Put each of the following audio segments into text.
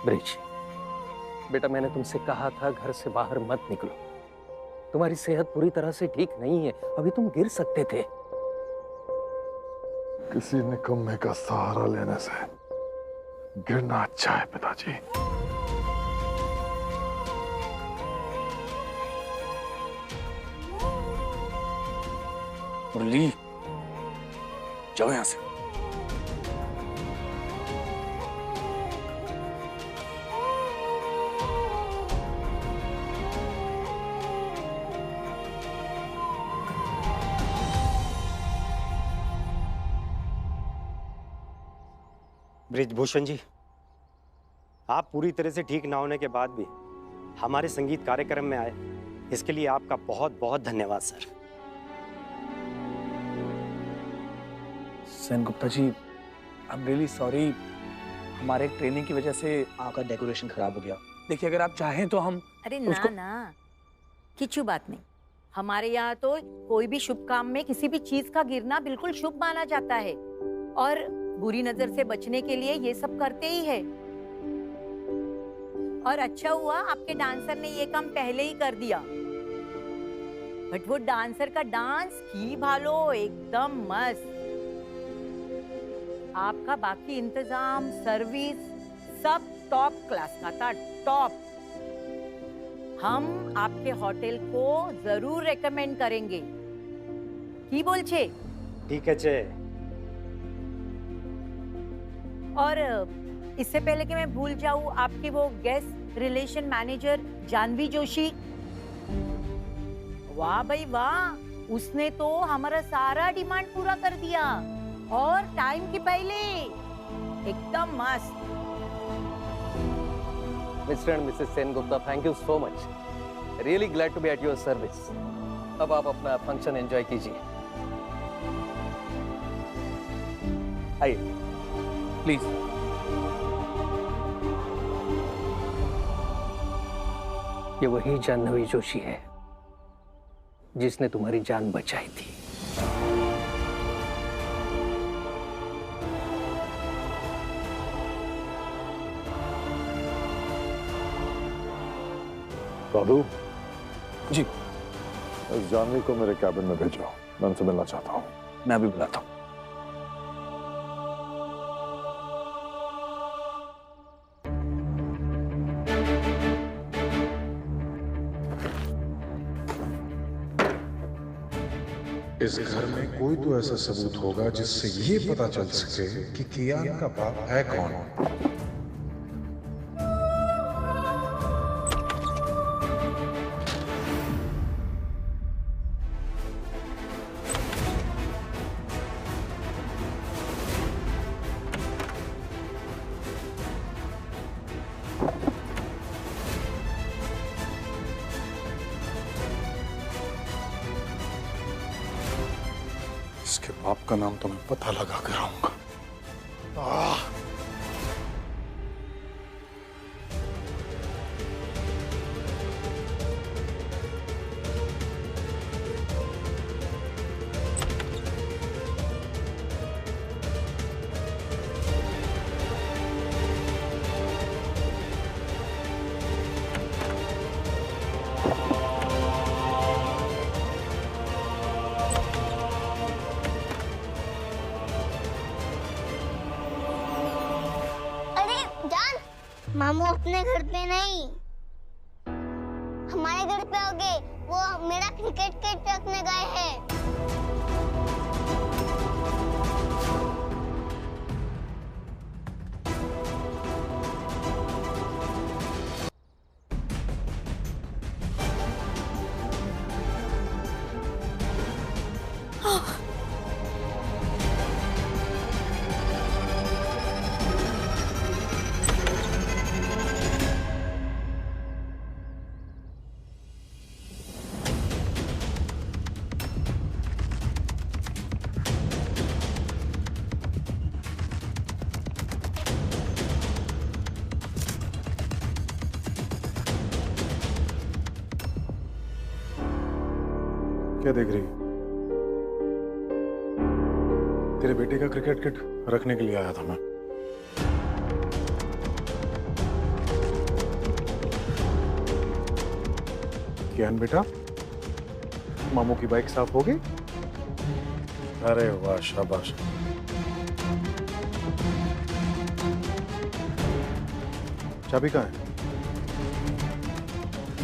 Bridge, बेटा मैंने तुमसे कहा था घर से बाहर मत निकलो। तुम्हारी सेहत पूरी तरह से ठीक नहीं है, अभी तुम गिर सकते थे। किसी निकम्मे का सहारा लेने से गिरना अच्छा है पिताजी। मुरली, जाओ यहां से। ब्रिजभूषण जी, आप पूरी तरह से ठीक ना होने के बाद भी हमारे संगीत कार्यक्रम में आए, इसके लिए आपका बहुत बहुत धन्यवाद sir. Sen Gupta ji, I am really sorry. हमारे ट्रेनिंग की वजह से आपका डेकोरेशन खराब हो गया। देखिए, अगर आप चाहें तो हम अरे ना ना, किच्छु बात नहीं। हमारे यहाँ तो कोई भी शुभ काम में किसी भी चीज का गिरना बिल्कुल शुभ माना जाता है और बुरी नजर से बचने के लिए ये सब करते ही है। और अच्छा हुआ आपके डांसर ने ये काम पहले ही कर दिया। बट वो डांसर का डांस की भालो एकदम मस्त। आपका बाकी इंतजाम, सर्विस सब टॉप क्लास का था, टॉप। हम आपके होटल को जरूर रेकमेंड करेंगे। की बोल छे? ठीक है चे। और इससे पहले कि मैं भूल जाऊं, आपकी वो guest relation manager Janhvi Joshi, वाह भाई वाह, उसने तो हमारा सारा डिमांड पूरा कर दिया और टाइम के पहले, एकदम मस्त। Mr and Mrs Sengupta, thank you so much. Really glad to be at your service. अब आप अपना फंक्शन एंजॉय कीजिए। आइए प्लीज। ये वही जाह्नवी जोशी है जिसने तुम्हारी जान बचाई थी। साधु जी, इस जाह्नवी को मेरे कैबिन में भेजो, मैं उनसे मिलना चाहता हूँ। मैं अभी बुलाता हूँ। इस घर में कोई तो ऐसा सबूत होगा जिससे ये पता चल सके कि कियान का बाप है कौन। इसके बाप का नाम तो मैं पता लगा कर आऊंगा। मामू अपने घर पे नहीं, हमारे घर पे आओगे। वो मेरा क्रिकेट किट रखने गए हैं। क्या देख रही? तेरे बेटे का क्रिकेट किट रखने के लिए आया था मैं। कियान बेटा, मामू की बाइक साफ होगी? अरे वाह, शाबाश। चाबी कहाँ है?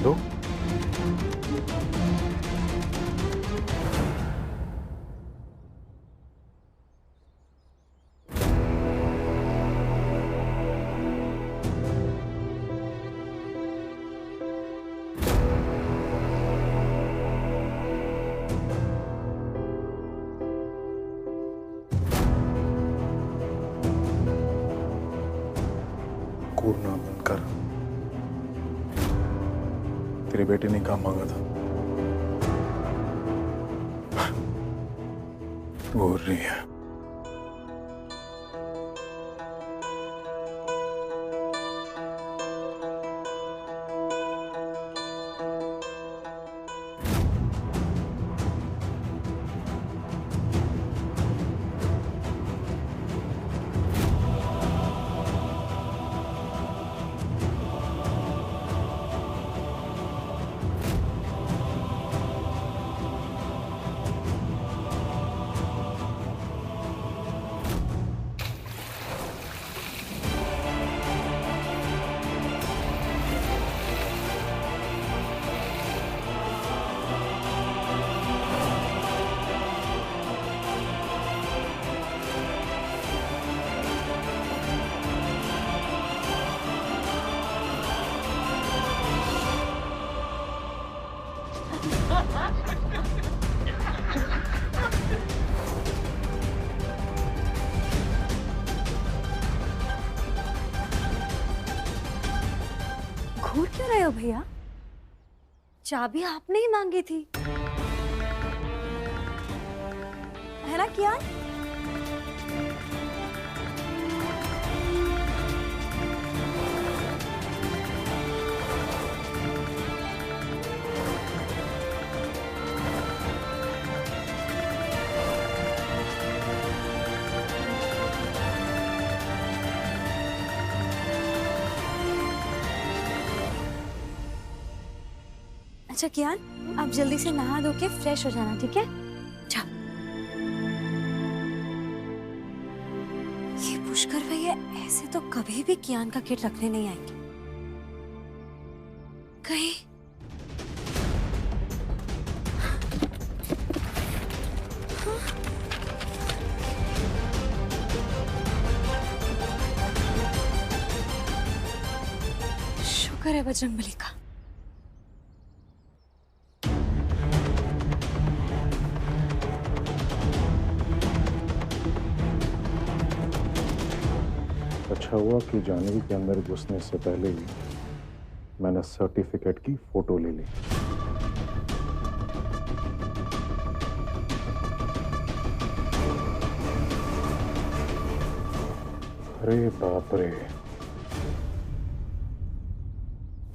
दो। कूदना बंद कर। तेरे बेटे ने काम मांगा था। घूर रही है। घूर क्यों रहे हो भैया? चाबी आपने ही मांगी थी, है ना कियान? अच्छा कियान, आप जल्दी से नहा धो के फ्रेश हो जाना, ठीक है? जाओ। ये पुष्कर भैया ऐसे तो कभी भी कियान का किट रखने नहीं आएंगे। कहीं शुक्र है बजरंगबली का। अच्छा हुआ कि जानवी के अंदर घुसने से पहले ही मैंने सर्टिफिकेट की फोटो ले ली। अरे बाप रे,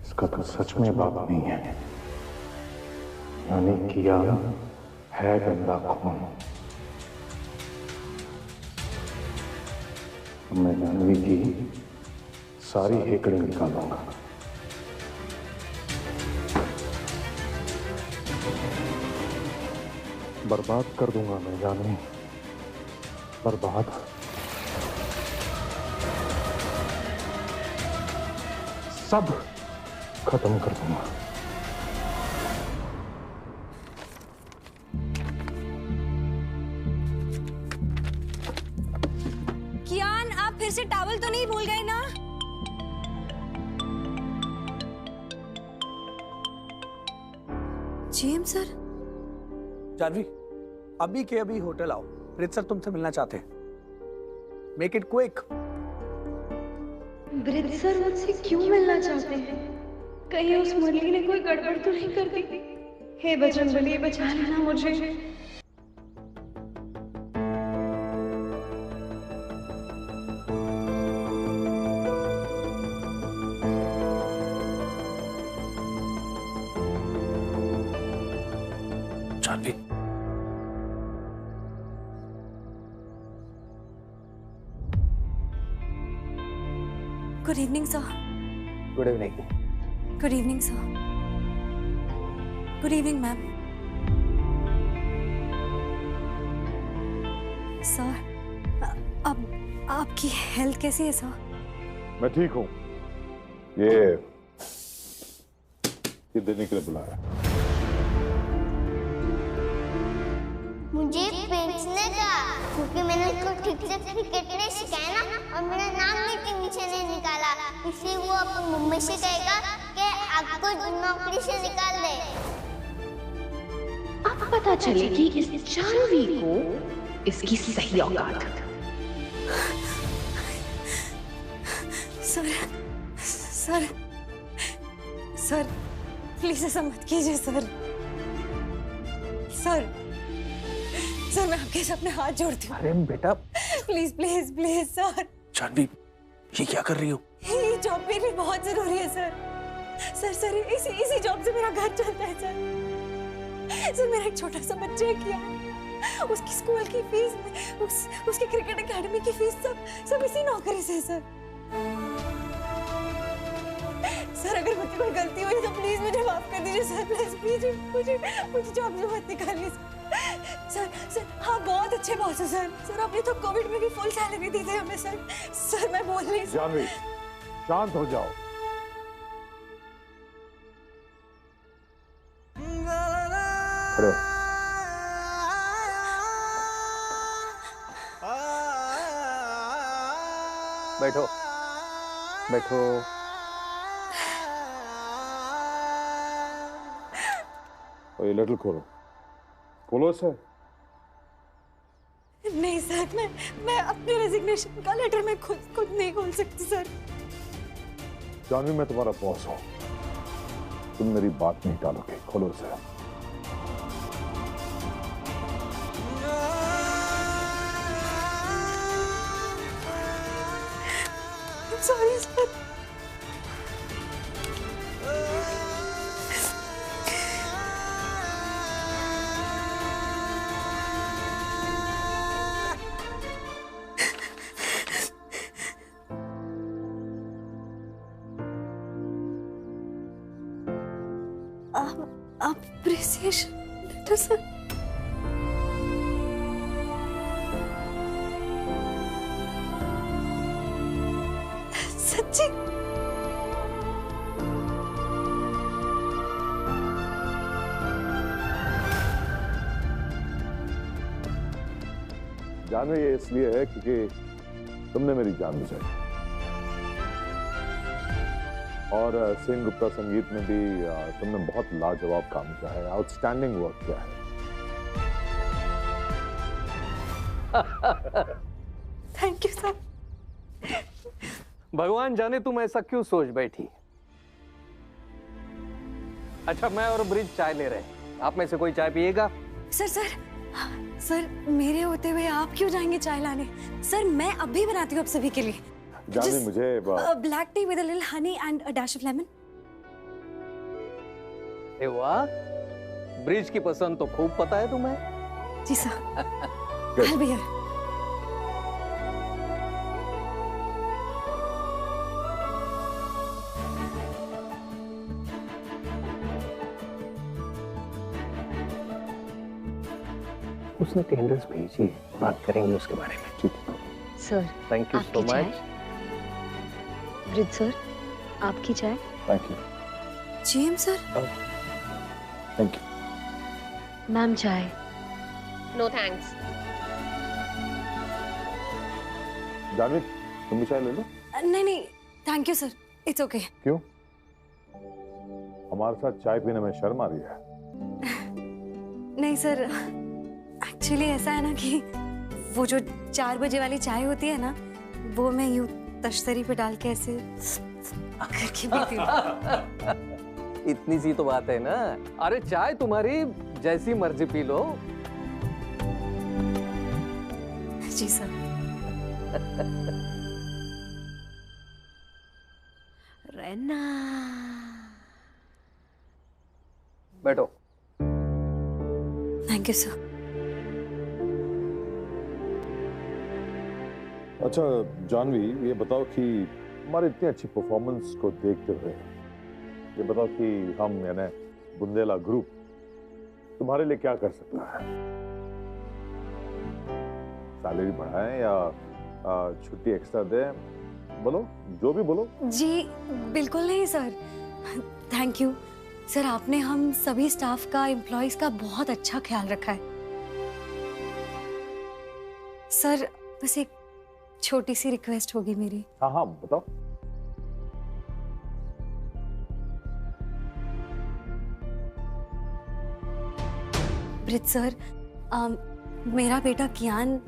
इसका तो सच में बाप नहीं है, यानी किया है गंदा खून। मैं जानवी की सारी हेकड़े निकालूंगा। बर्बाद कर दूंगा मैं जानवी, बर्बाद। सब खत्म कर दूंगा। कियान, आप फिर से टॉवल तो नहीं भूल गए ना? James sir. जानवी, अभी के अभी होटल आओ, ब्रिज सर तुमसे मिलना चाहते हैं। Make it quick. Bridge sir मुझसे क्यों मिलना चाहते हैं? कहीं उस मुरली ने कोई गड़बड़ तो नहीं कर दी? हे बजरंगबली, बचा लेना मुझे। Janhvi, good evening sir. Good evening. Good evening sir. Good evening ma'am. Sir, अब आपकी हेल्थ कैसी है सर? मैं ठीक हूँ। ये देने के लिए बुलाया। मुझे बेचने का, क्योंकि मैंने उसको ठीक से क्रिकेट नहीं सिखाया ना, और मेरा नाम भी टीवी से नहीं निकाला, इसलिए वो अपनी मम्मी से कहेगा कि आपको नौकरी से निकाल दे। अब पता चले कि इस जानवी को इसकी सही औकात। सर सर सर प्लीज ऐसा मत कीजिए सर। सर सर मैं आपके सामने हाथ जोड़ती हूँ। अरे बेटा, please please please sir. Janhvi, ये क्या कर रही हो? ये जॉब मेरे लिए बहुत जरूरी है सर। सर सर इसी जॉब से मेरा घर चलता है सर। सर मेरा एक छोटा सा बच्चा है किया, उसकी स्कूल की फीस, उसकी क्रिकेट एकेडमी की फीस सब इसी नौकरी से है सर। सर अगर मुझसे कोई गलती हुई तो प्लीज मुझे माफ कर दीजिए सर। प्लीज मुझे जॉब से मत निकालिए सर। सर हाँ, बहुत अच्छे बॉस है सर। सर आपने तो कोविड में भी फुल सैलरी दी थी हमें सर। सर मैं बोल रही हूँ। जानवी, शांत हो जाओ। खड़े हो। बैठो बैठो। और ये लेटर खोलो, खोलो इसे। नहीं सर, मैं अपने रेजिग्नेशन का लेटर में खुद नहीं खोल सकती सर। जानवी, मैं तुम्हारा बॉस हूं, तुम मेरी बात नहीं टालोगे। खोलो इसे। Sorry sir. Appreciation letter sir. सच्ची? जानवी, ये इसलिए है क्योंकि तुमने मेरी जान बचाई, और सेन गुप्ता संगीत में भी तुमने बहुत लाजवाब काम किया है, आउटस्टैंडिंग वर्क किया है। Thank you sir. भगवान जाने तुम ऐसा क्यों सोच बैठी। अच्छा, मैं और ब्रिज चाय ले रहे हैं, आप में से कोई चाय पिएगा? सर मेरे होते हुए आप क्यों जाएंगे चाय लाने? सर मैं अभी बनाती हूँ आप सभी के लिए। जानवी, मुझे black tea with a little honey and a dash of lemon. वाह, ब्रिज की पसंद तो खूब पता है तुम्हें। जी सर। I'll be here. उसने टेंडर्स भेजी, बात करेंगे उसके बारे में। ठीक है sir. Thank you so much. Brij sir, आपकी चाय। Thank you. James sir. Thank you. Ma'am चाय। No thanks. जानवी, तुम भी चाय ले लो। नहीं thank you sir, it's okay. क्यों? हमारे साथ चाय पीने में शर्म आ रही है? नहीं सर, एक्चुअली ऐसा है ना कि वो जो 4 बजे वाली चाय होती है ना, वो मैं यूं तश्तरी पे डाल के ऐसे करके पीती हूँ। इतनी सी तो बात है ना। अरे चाय तुम्हारी जैसी मर्जी पी लो। जी सर। रहना। बैठो। Thank you sir. अच्छा जानवी, ये बताओ कि हमारी इतनी अच्छी परफॉर्मेंस को देखते हुए ये बताओ कि हम यानी बुंदेला ग्रुप तुम्हारे लिए क्या कर सकता है? सैलरी बढ़ाएं या छुट्टी एक्स्ट्रा दें? बोलो, जो भी बोलो। जी बिल्कुल नहीं सर, थैंक यू सर, आपने हम सभी स्टाफ का, एम्प्लॉइज का बहुत अच्छा ख्याल रखा है। सर बस एक छोटी सी रिक्वेस्ट होगी मेरी। हाँ हाँ बताओ। ब्रिज सर, मेरा बेटा कियान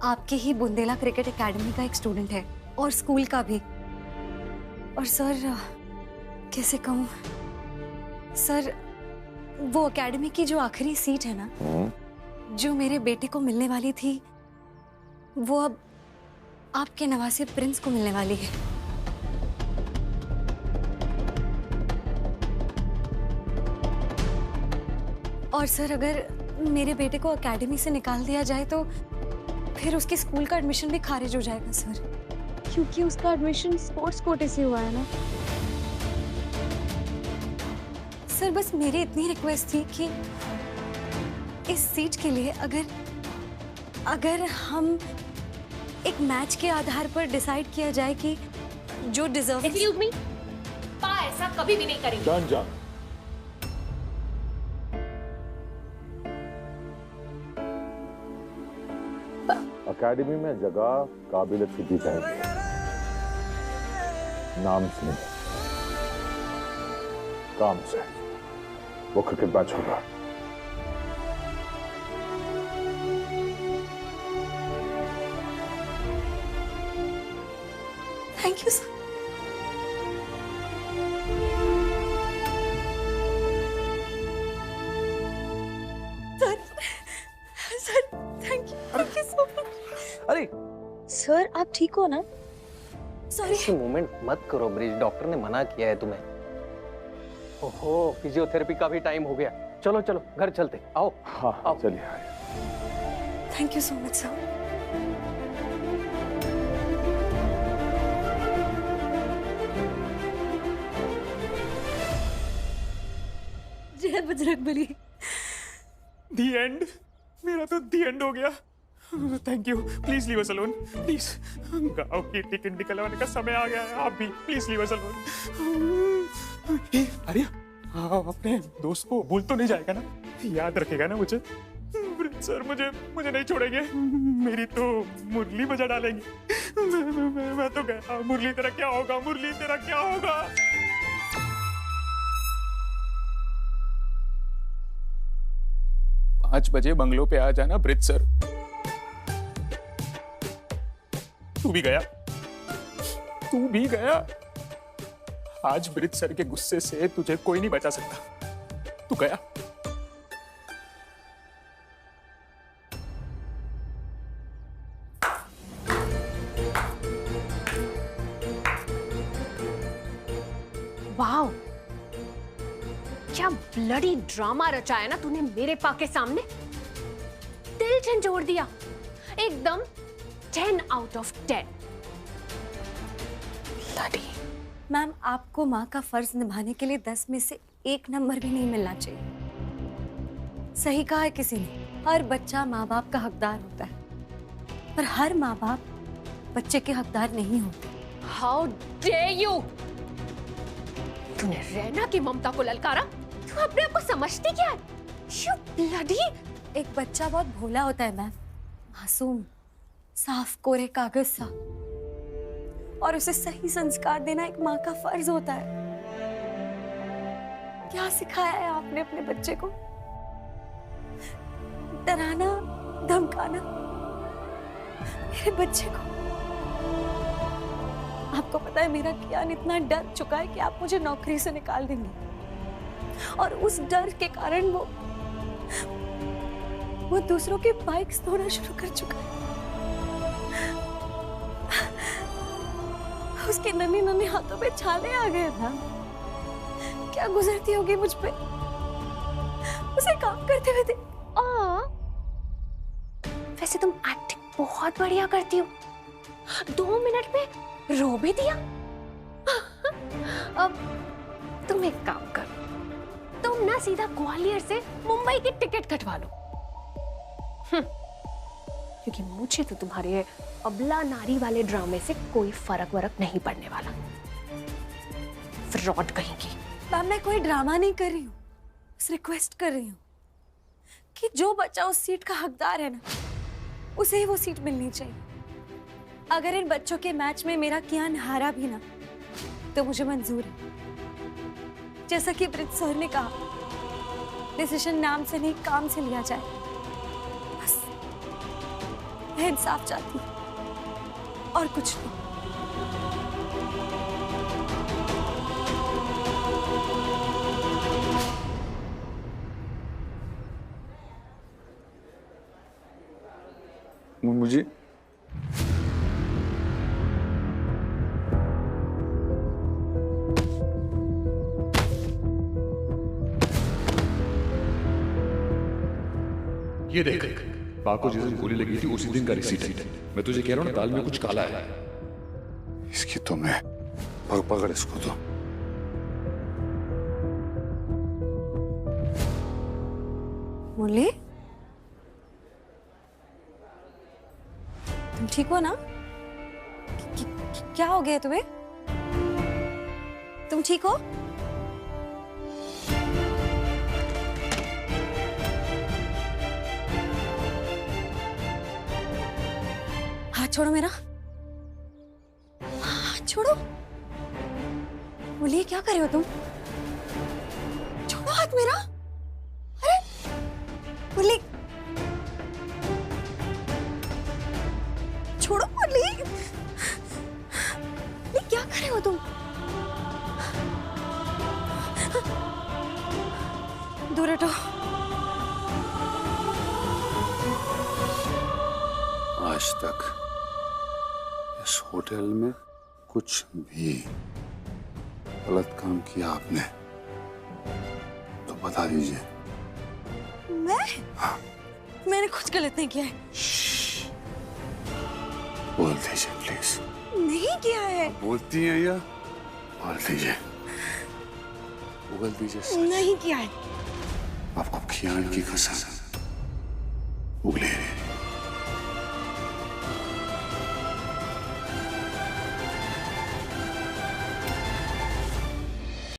आपके ही बुंदेला क्रिकेट एकेडमी का एक स्टूडेंट है और स्कूल का भी। और सर कैसे कहूँ सर, वो एकेडमी की जो आखिरी सीट है ना, जो मेरे बेटे को मिलने वाली थी, वो अब आपके नवासे प्रिंस को मिलने वाली है। और सर अगर मेरे बेटे को एकेडमी से निकाल दिया जाए तो फिर उसके स्कूल का एडमिशन भी खारिज हो जाएगा सर। क्योंकि उसका एडमिशन स्पोर्ट्स कोटे से हुआ है ना। सर बस मेरी इतनी रिक्वेस्ट थी कि इस सीट के लिए अगर हम एक मैच के आधार पर डिसाइड किया जाए कि जो डिजर्व। एक्सक्यूज मी, पा ऐसा कभी भी नहीं करेंगे। जान जान, एकेडमी में जगह काबिलियत से दी जाएगी, नाम से नहीं, काम से। वो क्रिकेट मैच होगा। Thank you sir. Sir thank you so much. अरे सर आप ठीक हो ना? सॉरी। ऐसे मूवमेंट मत करो ब्रिज, डॉक्टर ने मना किया है तुम्हें। ओहो, फिजियोथेरेपी का भी टाइम हो गया। चलो चलो घर चलते, आओ। हाँ आओ। चलिए। Thank you so much sir. जय बजरंगबली। दी एंड, मेरा तो दी एंड हो गया। Thank you, please leave us alone, please. गाँव की टिकट निकलवाने का समय आ गया है, आप भी प्लीज लीव अस अलोन। अरे अपने दोस्त को भूल तो नहीं जाएगा ना? याद रखेगा ना मुझे? सर मुझे नहीं छोड़ेंगे, मेरी तो मुरली बजा डालेंगे। मैं तो गया। मुरली तेरा क्या होगा? मुरली तेरा क्या होगा? 5 बजे बंगलो पे आ जाना ब्रिज सर। तू भी गया, तू भी गया। आज ब्रिज सर के गुस्से से तुझे कोई नहीं बचा सकता। तू गया। वाओ, क्या ब्लडी ड्रामा रचा है ना तूने मेरे पा के सामने। दिल झंझोड़ दिया एकदम। 10 out of 10। ब्लडी। मैम आपको माँ का फर्ज निभाने के लिए 10 में से 1 नंबर भी नहीं मिलना चाहिए। सही कहा है किसी ने, हर बच्चा माँ बाप का हकदार होता है, पर हर माँ बाप बच्चे के हकदार नहीं होते। How dare you! तूने रैना की ममता को ललकारा। तू अपने आप को समझती क्या है? You bloody! एक बच्चा बहुत भोला होता है मैम, मासूम, साफ कोरे कागज सा, और उसे सही संस्कार देना एक माँ का फर्ज होता है। क्या सिखाया है आपने अपने बच्चे को? डराना, धमकाना मेरे बच्चे को। आपको पता है मेरा कियान इतना डर चुका है कि आप मुझे नौकरी से निकाल देंगे, और उस डर के कारण वो दूसरों के बाइक्स धोना शुरू कर चुका है। उसके नन्हे नन्हे हाथों पे छाले आ गए ना। क्या गुजरती होगी मुझ पे उसे काम करते हुए देख। वैसे तुम एक्टिंग बहुत बढ़िया करती हो। 2 मिनट में रो भी दिया। अब तुम एक काम करो, तुम वरना सीधा ग्वालियर से मुंबई की टिकट कटवा लो। क्योंकि मुझे तो तुम्हारे अबला नारी वाले ड्रामे से कोई फर्क वरक नहीं पड़ने वाला। फ्रॉड कहेंगी। मैम मैं कोई ड्रामा नहीं कर रही हूँ, बस रिक्वेस्ट कर रही हूँ कि जो बच्चा उस सीट का हकदार है ना, उसे ही वो सीट मिलनी चाहिए। अगर इन बच्चों के मैच में मेरा कियान हारा भी ना तो मुझे मंजूर है। जैसा कि ब्रिज सर ने कहा, डिसीजन नाम से नहीं काम से लिया जाए। बस मैं इंसाफ चाहती हूँ और कुछ नहीं। मुझे ये देख, पाक को जिस दिन गोली लगी थी उसी दिन का रिसीट है। मैं तुझे कह रहा हूँ ना, दाल में कुछ काला है। इसकी तो मैं पकड़ इसको तो। मुरली, तुम ठीक हो ना? क्या हो गया तुम्हें? तुम ठीक हो? हाथ छोड़ो मेरा, हाथ छोड़ो। मुरली क्या कर रहे हो तुम? छोड़ो हाथ मेरा। अरे मुरली, छोड़ो मुरली। मुरली क्या कर रहे हो तुम? दूर हटो। आज तक इस होटल में कुछ भी गलत काम किया आपने तो बता दीजिए। मैं? हाँ। मैंने कुछ गलत नहीं किया है। बोल दीजिए प्लीज। नहीं किया है। बोलती हैं या बोल दीजिए, बोल दीजिए। नहीं किया है। आपको खियान की कसम उगले